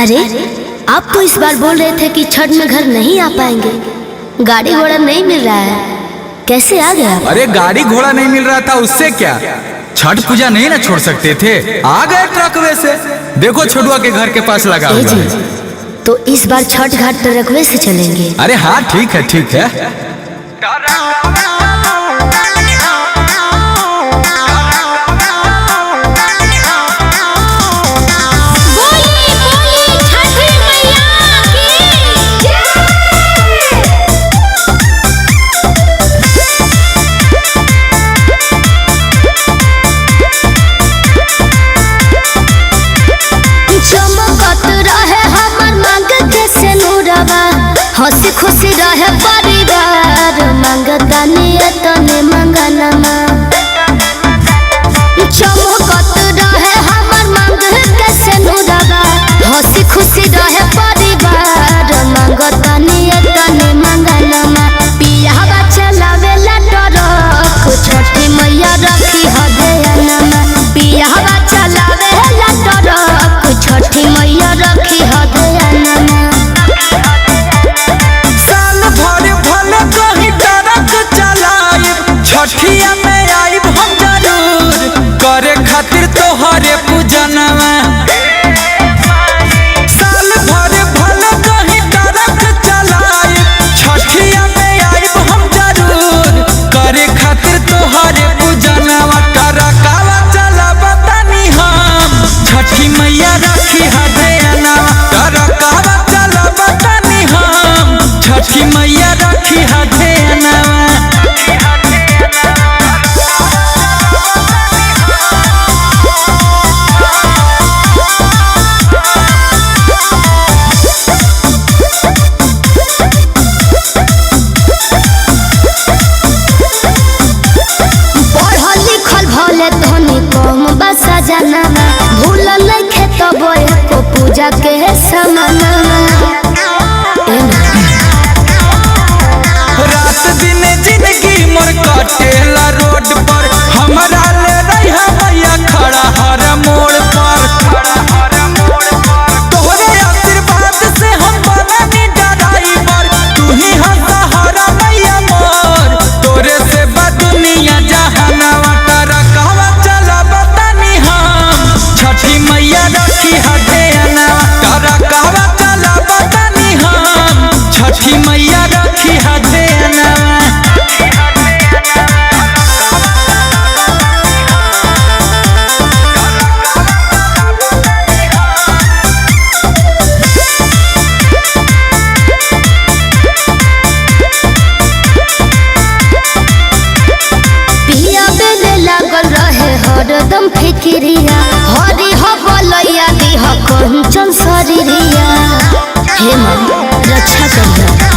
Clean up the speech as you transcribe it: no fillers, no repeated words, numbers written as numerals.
अरे आप तो इस बार बोल रहे थे कि छठ में घर नहीं आ पाएंगे, गाड़ी घोड़ा नहीं मिल रहा है, कैसे आ गया? अरे गाड़ी घोड़ा नहीं मिल रहा था उससे क्या, छठ पूजा नहीं ना छोड़ सकते थे, आ गए ट्रकवे से। देखो छोटुआ के घर के पास लगा हुआ है। तो इस बार छठ घाट ट्रकवे से चलेंगे? अरे हाँ ठीक है ठीक है। हंसी खुशी रहे परिवार, मंगता तने मंगनमा चमकत रहे हमर मांग के सेनुरवा। हंसी खुशी रहे परिवार, मंगता तने मंगनमा। पियावा चलावेला ट्रक, छठी मैया रखी हदेनमा। पियावा चलावेला ट्रक, छठी मैया रखी हदेनमा। छठिया में आइब हम जरूर, करे खातिर तोहरे पूजनवा। साल भर भले कहीं ट्रक चलाइब, छठिया में आइब हम जरूर, करे खातिर तोहरे पूजनवा। ट्रकवा चलाबा तनी हम, छठी मैया रखी हदेनवा। ट्रकवा चलाबा तनी हम, छठी मैया रखी हदेनवा। भूल नहीं खेतब एको पूजा के समाना। रात दिन जिंदगी मोर कटेला रोड पर, हमरा ले रही भैया खड़ा हर मोड़ पर। तोहरे आशीर्वाद से हम बननी ड्राइवर, तू ही सहारा मैया मोर, तोरे से दुनिया जहानवा। ट्रकवा चलाबा तनी हम, छठी मैया रखी हदेनवा। ट्रकवा चलाबा तनी हम, छठी मैया रखी हदेनवा। हरदम फिक्रिया हरी हो बोलैया दी हो कंचन शरीरिया। हे मां रक्षा कर।